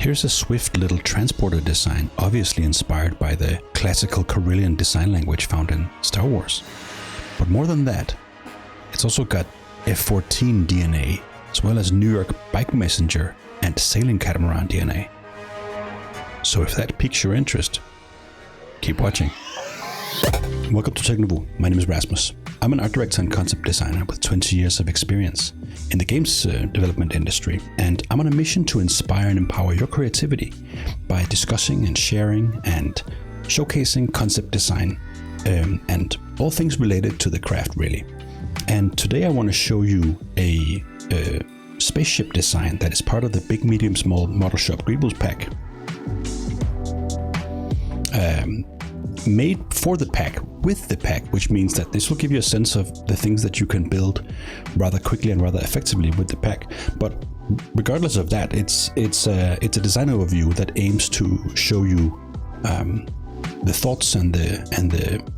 Here's a swift little transporter design, obviously inspired by the classical Corellian design language found in Star Wars. But more than that, it's also got F-14 DNA, as well as New York bike messenger and sailing catamaran DNA. So if that piques your interest, keep watching. Welcome to Technouveau. My name is Rasmus. I'm an art director and concept designer with 20 years of experience in the games development industry, and I'm on a mission to inspire and empower your creativity by discussing and sharing and showcasing concept design and all things related to the craft, really. And today I want to show you a spaceship design that is part of the Big Medium Small Modelshop Greebles pack. Made for the pack, with the pack, which means that this will give you a sense of the things that you can build rather quickly and rather effectively with the pack. But regardless of that, it's a design overview that aims to show you the thoughts and the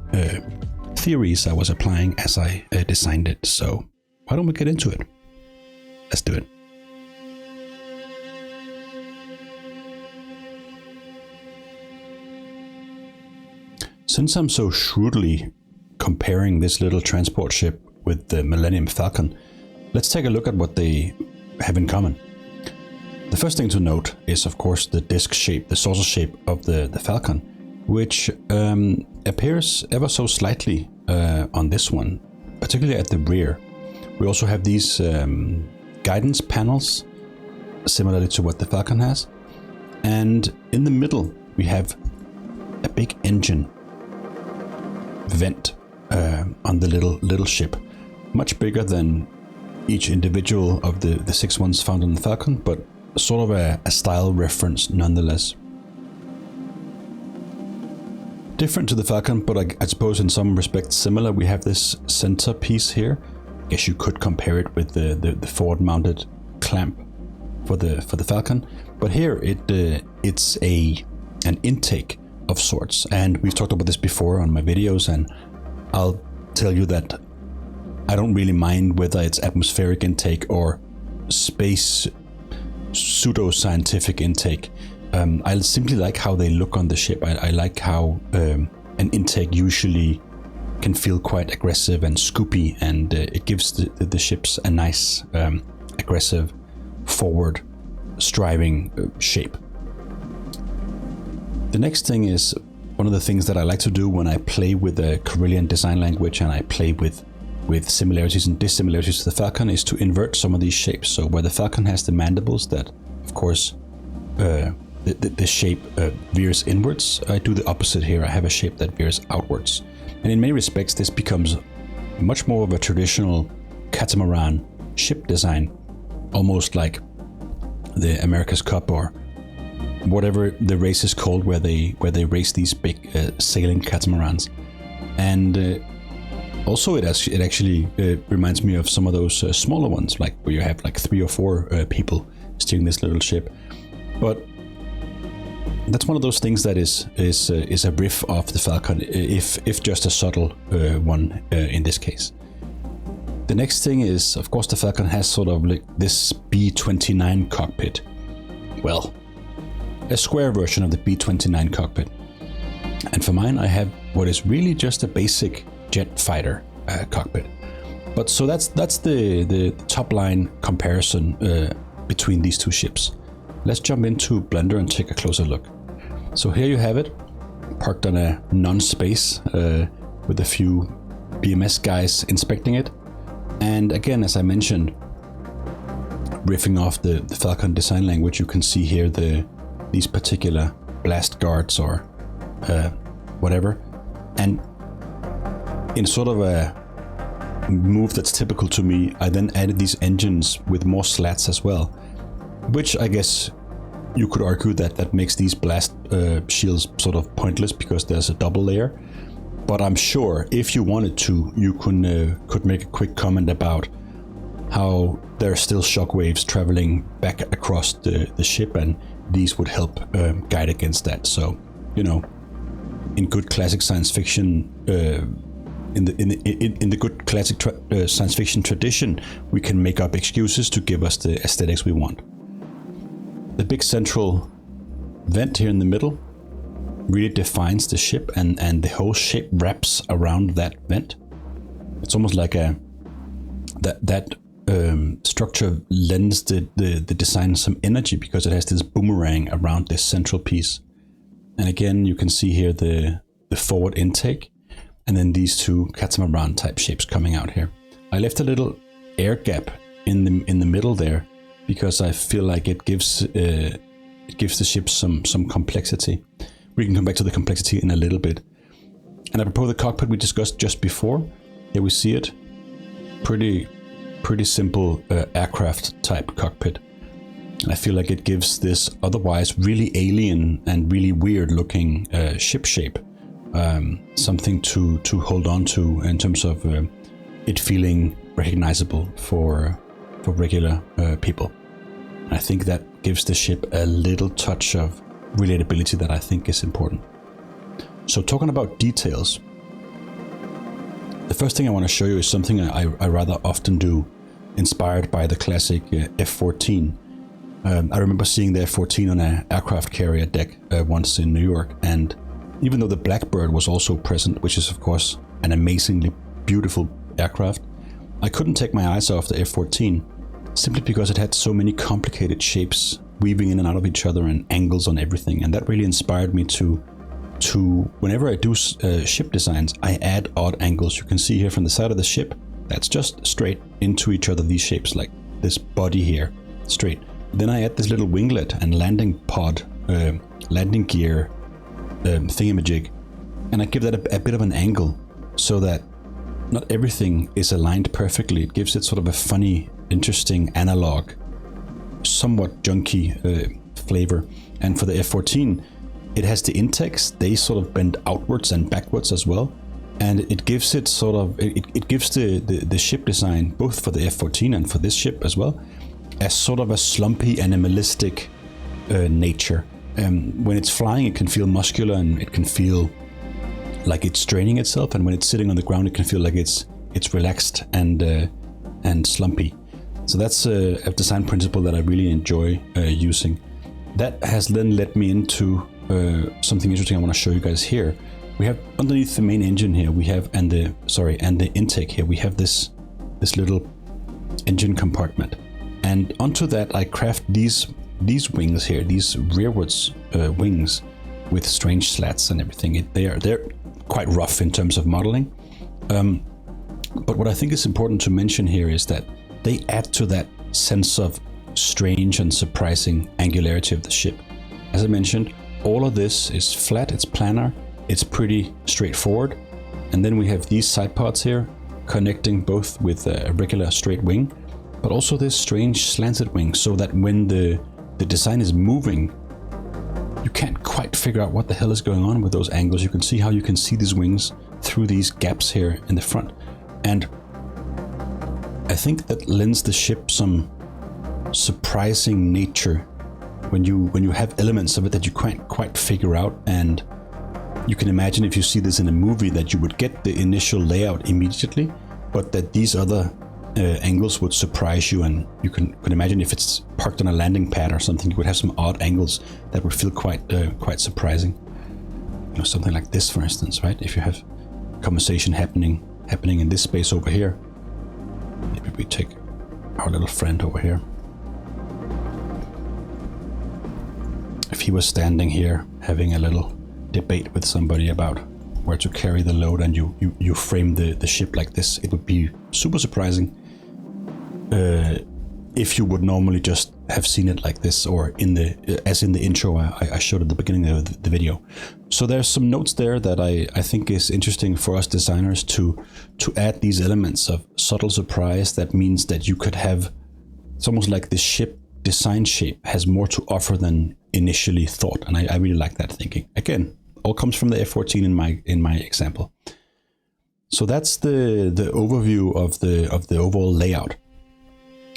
theories I was applying as I designed it. So why don't we get into it? Let's do it. Since I'm so shrewdly comparing this little transport ship with the Millennium Falcon, let's take a look at what they have in common. The first thing to note is, of course, the disc shape, the saucer shape of the Falcon, which appears ever so slightly on this one, particularly at the rear. We also have these guidance panels, similarly to what the Falcon has. And in the middle, we have a big engine vent on the little ship, much bigger than each individual of the 6 ones found on the Falcon, but sort of a style reference nonetheless. Different to the Falcon, but I suppose in some respects similar. We have this center piece here. I guess you could compare it with the forward mounted clamp for the Falcon, but here it's an intake of sorts, and we've talked about this before on my videos, and I'll tell you that I don't really mind whether it's atmospheric intake or space pseudo-scientific intake. I simply like how they look on the ship. I like how an intake usually can feel quite aggressive and scoopy, and it gives the ships a nice aggressive forward striving shape. The next thing is one of the things that I like to do when I play with the Corellian design language and I play with similarities and dissimilarities to the Falcon is to invert some of these shapes. So where the Falcon has the mandibles that, of course, the shape veers inwards, I do the opposite here. I have a shape that veers outwards. And in many respects, this becomes much more of a traditional catamaran ship design, almost like the America's Cup or whatever the race is called, where they race these big sailing catamarans. And also it actually reminds me of some of those smaller ones, like where you have like 3 or 4 people steering this little ship. But that's one of those things that is a riff off the Falcon, if just a subtle one in this case. The next thing is, of course, the Falcon has sort of like this B-29 cockpit. Well, a square version of the B-29 cockpit. And for mine, I have what is really just a basic jet fighter cockpit. But so that's the top line comparison between these two ships. Let's jump into Blender and take a closer look. So here you have it, parked on a non-space with a few BMS guys inspecting it. And again, as I mentioned, riffing off the Falcon design language, you can see here these particular blast guards or whatever. And in sort of a move that's typical to me, I then added these engines with more slats as well, which I guess you could argue that makes these blast shields sort of pointless because there's a double layer. But I'm sure if you wanted to, you could make a quick comment about how there are still shockwaves traveling back across the ship, and these would help guide against that. So, you know, in good classic science fiction, in the good classic science fiction tradition, we can make up excuses to give us the aesthetics we want. The big central vent here in the middle really defines the ship, and the whole shape wraps around that vent. It's almost like that structure lends the design some energy because it has this boomerang around this central piece. And again, you can see here the forward intake, and then these two catamaran type shapes coming out here. I left a little air gap in the middle there because I feel like it gives the ship some complexity. We can come back to the complexity in a little bit. And apropos the cockpit we discussed just before, here we see it. Pretty simple aircraft type cockpit. And I feel like it gives this otherwise really alien and really weird looking ship shape something to hold on to in terms of it feeling recognizable for regular people. And I think that gives the ship a little touch of relatability that I think is important. So talking about details, the first thing I want to show you is something I rather often do, inspired by the classic F-14. I remember seeing the F-14 on an aircraft carrier deck once in New York, and even though the Blackbird was also present, which is of course an amazingly beautiful aircraft, I couldn't take my eyes off the F-14 simply because it had so many complicated shapes weaving in and out of each other and angles on everything, and that really inspired me to whenever I do ship designs, I add odd angles. You can see here from the side of the ship, that's just straight into each other, these shapes, like this body here, straight. Then I add this little winglet and landing pod, landing gear thingamajig, and I give that a bit of an angle so that not everything is aligned perfectly. It gives it sort of a funny, interesting, analog, somewhat junky flavor. And for the F-14, it has the intakes. They sort of bend outwards and backwards as well. And it gives it sort of, it gives the ship design, both for the F-14 and for this ship as well, as sort of a slumpy, animalistic nature. When it's flying, it can feel muscular and it can feel like it's straining itself. And when it's sitting on the ground, it can feel like it's relaxed and slumpy. So that's a design principle that I really enjoy using. That has then led me into something interesting I want to show you guys here. We have underneath the main engine here, we have, and the intake here, we have this little engine compartment. And onto that, I craft these wings here, these rearwards wings with strange slats and everything. They're quite rough in terms of modeling. But what I think is important to mention here is that they add to that sense of strange and surprising angularity of the ship. As I mentioned, all of this is flat, it's planar, it's pretty straightforward. And then we have these side parts here connecting both with a regular straight wing, but also this strange slanted wing, so that when the design is moving, you can't quite figure out what the hell is going on with those angles. You can see how you can see these wings through these gaps here in the front. And I think that lends the ship some surprising nature when you have elements of it that you can't quite figure out. And you can imagine, if you see this in a movie, that you would get the initial layout immediately, but that these other angles would surprise you. And you can imagine if it's parked on a landing pad or something, you would have some odd angles that would feel quite surprising. You know, something like this, for instance, right? If you have conversation happening in this space over here, maybe we take our little friend over here. If he was standing here having a little debate with somebody about where to carry the load, and you frame the ship like this, it would be super surprising if you would normally just have seen it like this, or as in the intro I showed at the beginning of the video. So there's some notes there that I think is interesting for us designers to add these elements of subtle surprise. That means that you could have, it's almost like the ship design shape has more to offer than initially thought, and I really like that thinking. Again, all comes from the F-14 in my example. So that's the overview of the overall layout.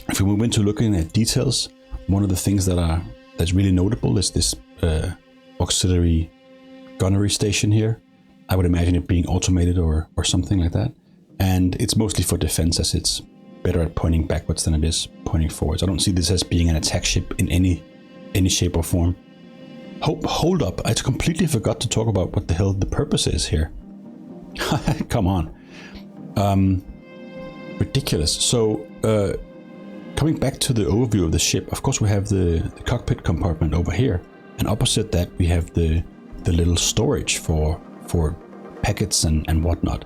If we move into looking at details, one of the things that's really notable is this auxiliary gunnery station here. I would imagine it being automated or something like that. And it's mostly for defense, as it's better at pointing backwards than it is pointing forwards. I don't see this as being an attack ship in any shape or form. hold up, I completely forgot to talk about what the hell the purpose is here. Come on. Ridiculous. So, coming back to the overview of the ship, of course we have the cockpit compartment over here, and opposite that we have the little storage for packets and whatnot.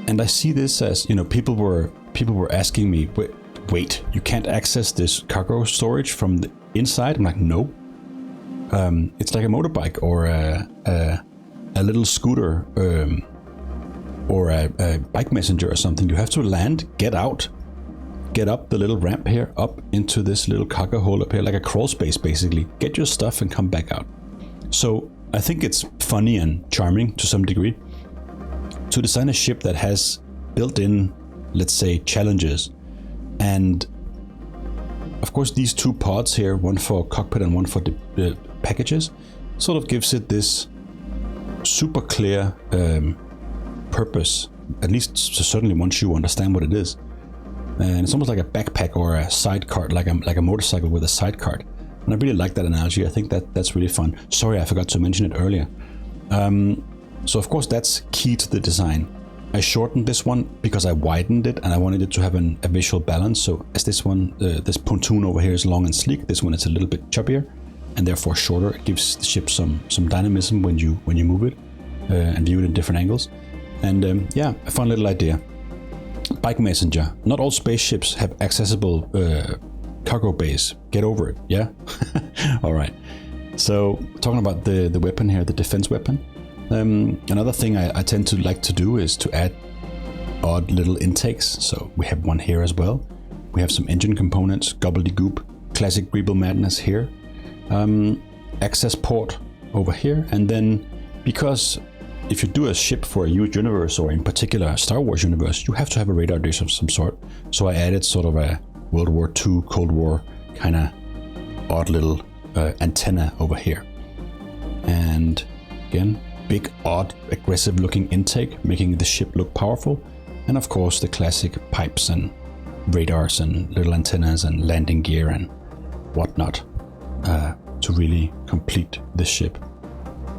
And I see this as, you know, people were asking me, wait, you can't access this cargo storage from the inside? I'm like, no. It's like a motorbike or a little scooter or a bike messenger or something. You have to land, get out, get up the little ramp here, up into this little cargo hole up here, like a crawl space basically. Get your stuff and come back out. So I think it's funny and charming to some degree to design a ship that has built-in, let's say, challenges. And of course these two pods here, one for cockpit and one for the packages, sort of gives it this super clear purpose, at least certainly once you understand what it is. And it's almost like a backpack or a side cart, like a motorcycle with a side cart. And I really like that analogy. I think that's really fun. Sorry, I forgot to mention it earlier. So of course that's key to the design. I shortened this one because I widened it and I wanted it to have a visual balance. So as this one, this pontoon over here is long and sleek, this one is a little bit chubbier and therefore shorter. It gives the ship some dynamism when you move it and view it in different angles. And yeah, a fun little idea. Bike messenger. Not all spaceships have accessible cargo bays. Get over it, yeah? All right. So talking about the weapon here, the defense weapon. Another thing I tend to like to do is to add odd little intakes. So we have one here as well. We have some engine components, gobbledygook, classic Greeble madness here. Access port over here. And then because if you do a ship for a huge universe, or in particular a Star Wars universe, you have to have a radar dish of some sort. So I added sort of a World War II, Cold War kind of odd little antenna over here. And again, big, odd, aggressive looking intake, making the ship look powerful. And of course the classic pipes and radars and little antennas and landing gear and whatnot to really complete the ship.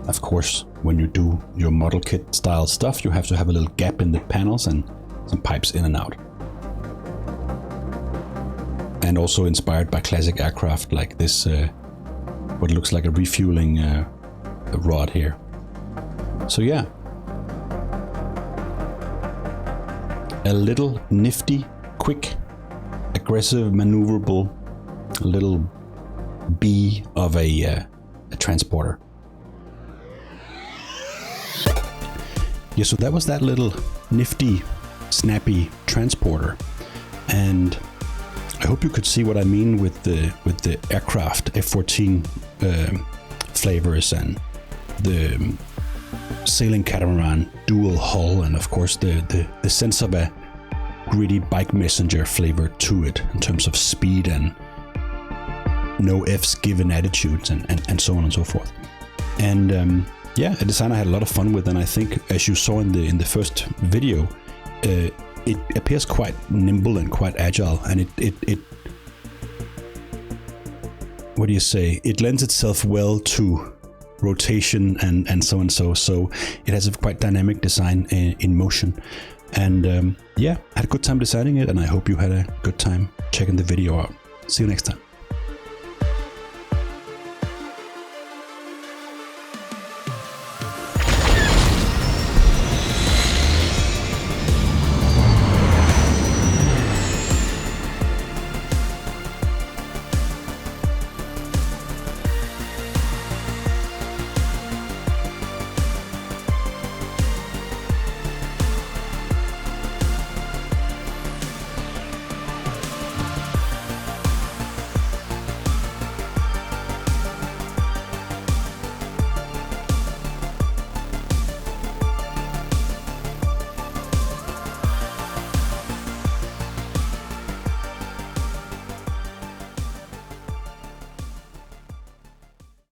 Of course, when you do your model kit style stuff, you have to have a little gap in the panels and some pipes in and out. And also inspired by classic aircraft like this, what looks like a refueling rod here. So yeah, a little nifty, quick, aggressive, maneuverable little bee of a transporter. Yeah, so that was that little nifty, snappy transporter, and I hope you could see what I mean with the aircraft F-14 flavors and the sailing catamaran dual hull, and of course the sense of a gritty bike messenger flavor to it in terms of speed and no F's given attitudes and so on and so forth. And yeah, a design I had a lot of fun with, and I think, as you saw in the first video, it appears quite nimble and quite agile, and it what do you say? It lends itself well to rotation and so and so. So it has a quite dynamic design in motion, and yeah, I had a good time designing it, and I hope you had a good time checking the video out. See you next time.